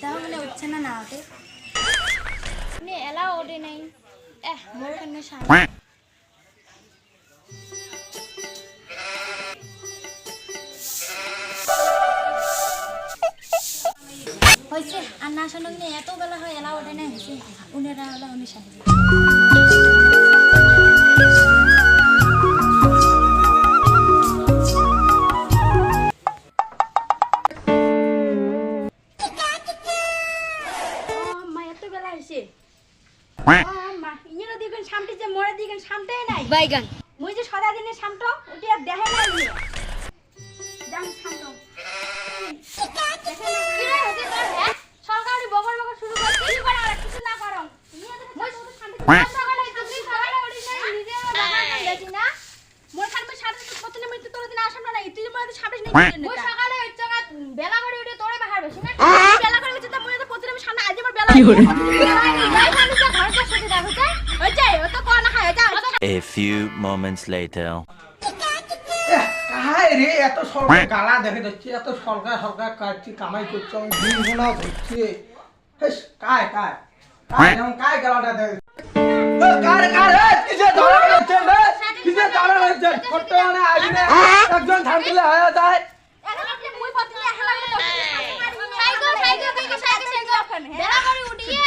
তাহলে উঠছে না না ওঠে এলা ওঠে নাই মোর কানে সামনে হয়েছে আর না শোনো এত বেলা হয় এলা ওঠে নাই হয়েছে উনেরা হলো উনি সাথে বাইগান মুই যে সদা দিনে সামটো ওটি আর দেহে নাই নিয়ে জান সামটো কি রে হতে তোর হ্যাঁ সরকারি বগর বগর শুরু কর কি করা আর কিছু না করো নিয়ে যদি তো শান্তি সকালে তুমি সকালে ওড়ি নাই নিজে বাবা কাম যাচ্ছি না মোর খান মই সাড়ে কত না মিনিট তোর দিন আসাম না তুই মোর সামনে নেই মই সকালে হচ্ছে বেলা করে উঠে তোরে বাহার বেশি না বেলা করে উঠে তো মই তো প্রতিদিন আমি সামনে আজ আমার বেলা কি করে যাই খালি তো ঘর কাছে সাথে দেখো যাই ওই যাই ও তো কোন খায় যা A few moments later. কাহাই রে এত সরকার গালা দেখে যাচ্ছে এত সরকার সরকার কাটছি কামাই করছে আমি দিন হচ্ছে হেস কায় কায় কায় এরকম কায় গালাটা দেখে কার কার কিসে ধরা হচ্ছে রে কিসে ধরা হচ্ছে ছোট মানে আইনে একজন থামলে হয়ে যায় এখন মুই পতিলে হেলা সাইকেল বেলা করে উঠিয়ে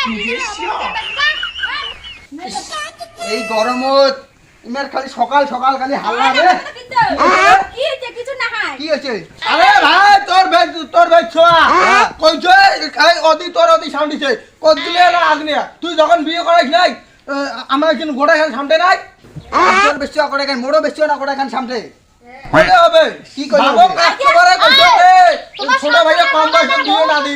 এই গরমত ইমের খালি সকাল সকাল খালি হাল্লা রে কি হচ্ছে কিছু না হয় কি হচ্ছে আরে ভাই তোর ভাই ছোয়া কইছে এই অদি তোর অদি সামনেছে কত দিলে না আগনিয়া তুই যখন বিয়ে করাইস নাই আমার কিন্তু গোটা এখানে সামনে নাই তোর বেশি করে কেন মোড়ো বেশি না করে এখানে সামনে হবে হবে কি কই বাবু কাজ করে কইছে ছোট ভাইয়া কম বয়সে বিয়ে না দি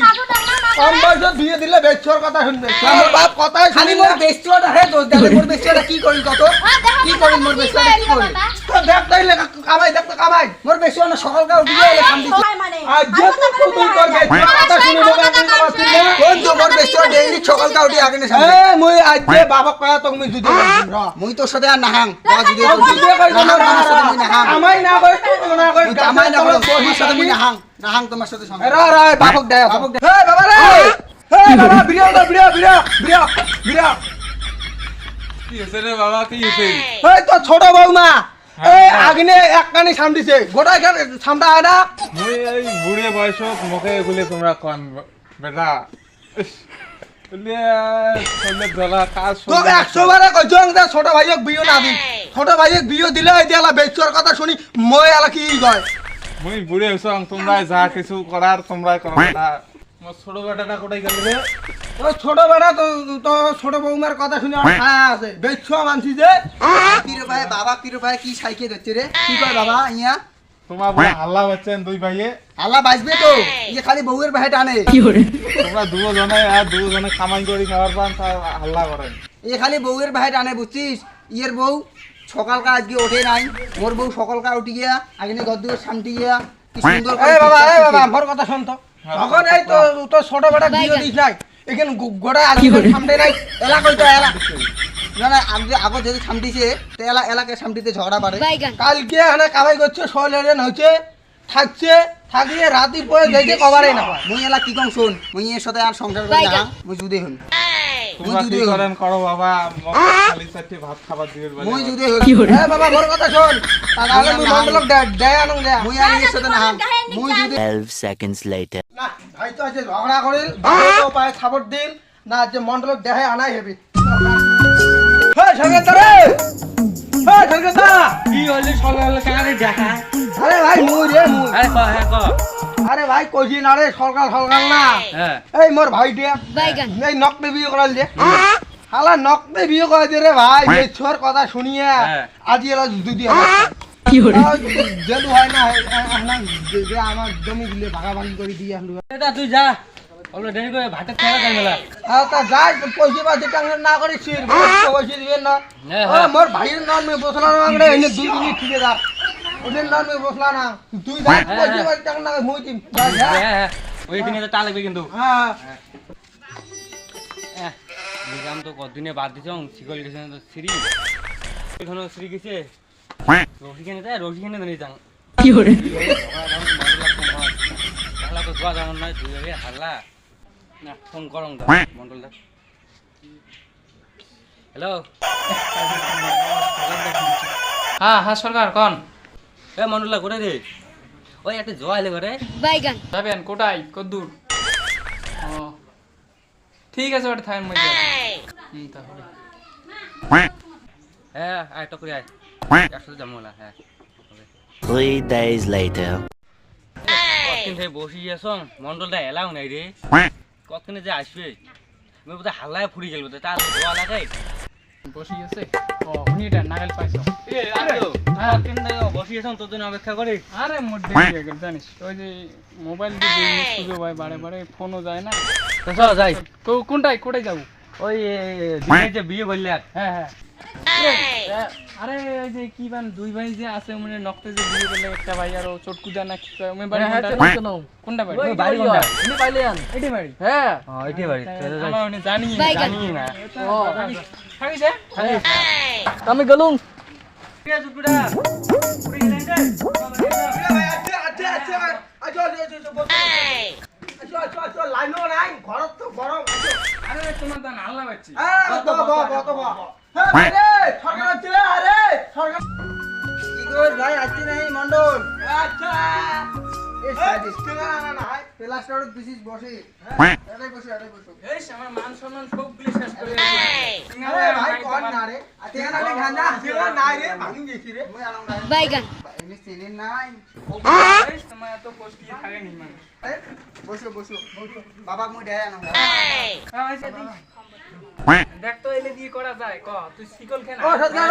কম বয়সে বিয়ে দিলে বেচর কথা শুনবে আমার বাপ কথাই খালি মোর বেচরটা হে দোষ দেলে মোর বেচরটা কি করি কত কি করি মোর বেচরটা কি করি তো দেখ তাইলে কামাই দেখ তো কামাই মোর বেচর না সকালকা উঠিয়ে এলে কাম দিছি আজ যে তুই তোর বেচর কথা শুনিব না তুই আমার শুনবে কোন তো মোর বেচর ডেইলি সকালকা উঠি আগে না সামনে এ মই আজ যে বাবা কয়া তো মই দুদি র মই তোর সাথে আর নাহাং বাবা দুদি কই নাহাং আমাই না কই তুই না কই আমাই না কই তোর সাথে মই নাহাং নাহাং তোমার সাথে সঙ্গে র র বাবক দে হে বাবা রে হে বাবা ভিডিও ভিডিও কি হইছে রে বাবা কি হইছে এই তো ছোট বউমা এই আগনে এক কানি সাম দিছে গোটা এখানে সামটা আয় না মই এই বুড়ে বয়স মুখে এগুলি তোমরা কোন বেটা চলে দলা কাজ তো 100 বারে কইছো যে ছোট ভাইক বিয়ে না দি ছোট ভাইক বিয়ে দিলে এই দেলা বেচর কথা শুনি মই আলা কি কয় মই বুড়ে হইছো তোমরা যা কিছু করার তোমরাই করো না মোর ছোট বেটাটা কোথায় গেল রে ও ছোট বেটা তো ছোট বউমার কথা শুনি আমার ছায়া আছে বেচছো মানছি যে পীর ভাই কি সাইকে যাচ্ছে রে কি কয় বাবা ইয়া তোমার বড় হাল্লা বাচ্চেন দুই ভাইয়ে আল্লাহ বাঁচবে তো এই খালি বউয়ের ভাই টানে কি করে তোমরা দুজনে কামাই করি খাবার পান হাল্লা করেন এই খালি বউয়ের ভাই টানে বুঝছিস ইয়ের বউ সকালকা আজকে ওঠে নাই মোর বউ সকালকা উঠি গিয়া আগে গদ্দুর সামটি গিয়া কি সুন্দর এই বাবা মোর কথা শুন তো তখন এই তো ছোট বেটা বিয়ে দিস নাই এখানে গোড়া আজকে সামনে নাই এলা কই তো এলা না আমি আগো যদি সামটিছে তো এলাকে সামটিতে ঝগড়া বাড়ে কালকে এখানে কামাই করছে শৈলেন হচ্ছে থাকিয়ে রাতির পরে যাইতে কভারে না মুই এলা কি কম শুন মুই এর সাথে আর সংসার করি না মুই জুদে হন তোমরা কি করেন করো বাবা খালি চারটি ভাত খাবার দিবেন মুই জুদে হন এ বাবা মোর কথা শুন তাহলে মুই মন্ডলক দেয় আনুন দে মুই আর এর সাথে না মুই জুদে 12 seconds later. না ভাই তো আজ ঝগড়া করিল তো পায় খাবার দিন না যে মন্ডলক দেখায় আনাই হেবি হে সরকার রে হে সরকার কি হইলে সকালে কারে দেখা আরে ভাই মুই আরে ক হ্যাঁ ক আরে ভাই কইছি না রে সরকার না হ্যাঁ এই মোর ভাইটিয়া এই নকতে বিয়ে করাল যে হালা নকতে বিয়ে করে দে রে ভাই এই ছোর কথা শুনিয়ে আজি এলা দুদি কি হরে জেলু হয় না যে আমার জমি দিলে ভাগাভাগি করে দিয়ে আসলু এটা তুই যা ওলে দেরি করে ভাতে খাওয়া যাই মেলা তা যাই পয়সা পাতি টাঙ্গা না করে সির পয়সা দিবেন না মোর ভাইয়ের নাম মে বসলা না রে এনে দুই দিন ঠিক আছে ওদের নাম মে বসলা না তুই যাই পয়সা পাতি টাঙ্গা না মই দিম হ্যাঁ ওইখানে তো টা লাগবে কিন্তু হ্যাঁ নিজাম তো কতদিনে বাদ দিছ শিকল গেছে তো সিঁড়ি এখানে সিঁড়ি গেছে রশিখানে তো নিয়ে যান কি করে হাল্লা তো যাওয়া যেমন নয় তুই হাল্লা না ফোন করং দা মন্ডল দা হ্যালো হ্যাঁ হ্যাঁ সরকার কন এ মন্ডল দা কোথায় রে ওই একটা জয় এলে ঘরে বাইগান যাবেন কোটাই কদ্দূর ও ঠিক আছে ওটা থাকেন মধ্যে তাহলে হ্যাঁ আয় টকরি আয় একসাথে যাবো না হ্যাঁ 3 days later. কতদিন থেকে বসি আছো মন্ডলটা এলাও নাই রে কতদিনে যে আসবে আমি বোধহয় হাল্লায় ফুরি গেল তার জোয়া লাগাই বসে আছে ও উনি এটা নাগাল পাইছো কতদিন থেকে বসি আছো তোর জন্য অপেক্ষা করি আরে মোট দেরি হয়ে গেল জানিস ওই যে মোবাইল দিয়ে বিজনেস সুযোগ হয় বারে বারে ফোনও যায় না তো চল যাই কোনটাই কোটাই যাবো ওই দিনে যে বিয়ে বললে হ্যাঁ হ্যাঁ আরে ওই যে কি বান দুই ভাই যে আছে মানে নকতে যে বিয়ে করলে একটা ভাই আর ও চটকুদা না কি কয় ওই বাড়ি কোনটা বাড়ি ওই বাড়ি কোনটা তুমি পাইলে আন এটি বাড়ি হ্যাঁ হ্যাঁ এটাই বাড়ি আমার মানে জানি জানি না ও থাকি যে আমি গেলুম ঠিক আছে টুকুটা পুরি গেলেন রে লাইনও নাই ঘরত তো গরম আরে তোমার দান আল্লাহ বাচ্চি সরকার হচ্ছে আরে সরকার কি কর ভাই আসছে নাই মন্ডল আচ্ছা প্লাস্টারত বিশিস বসে এটাই বসে এই আমার মান সম্মান সব গুলি শেষ করে আরে ভাই কোন না রে তেনা না গান্দা তেনা নাই রে ভাঙি গেছি রে বাইগান এমনি চিনি নাই এই সময় এত কষ্ট দিয়ে থাকে নি মানুষ বসো বাবা মই দেয় না দেখ তো এলে দিয়ে করা যায় ক তুই শিকল খেনা ও সরকার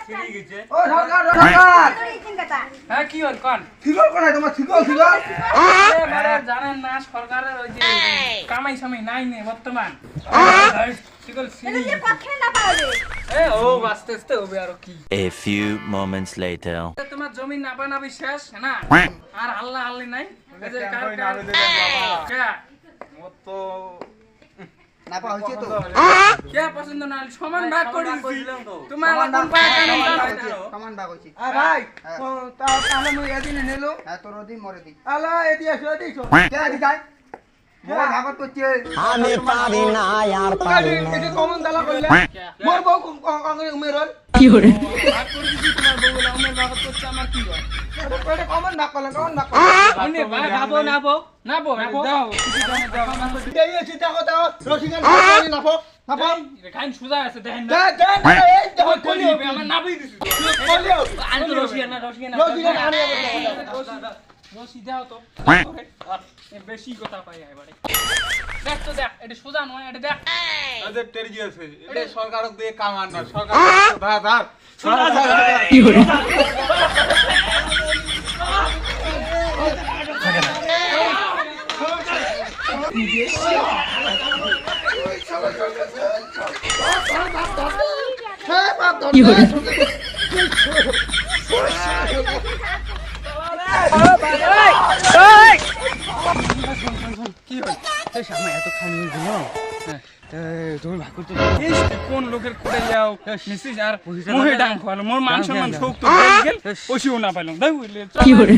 ঠিক আছে ও সরকার হ্যাঁ কি হল কোন ঠিকল কোনা তোমার ঠিকল এবারে জানেন না সরকারের ওই যে কামাই সামাই নাই নে বর্তমান শিকল সিরি এ ও আস্তে আস্তে হবে আর কি A few moments later. তোমার জমি নাপা নাবি শেষ না আর আল্লাহ আল্লাহ নাই এই যে কার কার কে তো না পা হচ্ছে তো কে পছন্দ না সমান ভাগ করে দিছি তোমার কোন পায় কানুন সমান ভাগ হচ্ছে আ ভাই তাহলে মই এদিন নেলো হ্যাঁ তোর ওদিন মরে দি আলা এদি আসো দিছো কে আদি যাই মোর ভাগত করছে আমি পারি না আর পারি না এটা কমন দালা কইলা মোর বউ কংগ্রেস উমেরল ভাগ করে দিছি তোমার বউলা আমার ভাগ করছে আমার কি হয় এটা কমন না কলেন অন্য ভাগ খাবো না বো দাও কিছু দাও এই এসে দেখো রসিকান নাপো খাইন সুজা আছে দেখেন না এই দেখো কলিও আমার নাবই দিছি কলিও আনি তো রসিয়া না রসিকান আনি রসি দাও তো বেশি কথা পাই এবারে দেখ তো দেখ এটা সোজা নয় এটা দেখ আদের টেরি গিয়েছে এটা সরকারক দিয়ে কামান না সরকার ধার কি হলো কি হল এই সামনে এত খানি দিল তুমি ভাগ করতে কোন লোকের কোটে যাও মিসিস আর মুহে ডাং খোয়ালো মোর মান সম্মান শোক তো গেল ওসিও না পাইলাম দাও কি হরে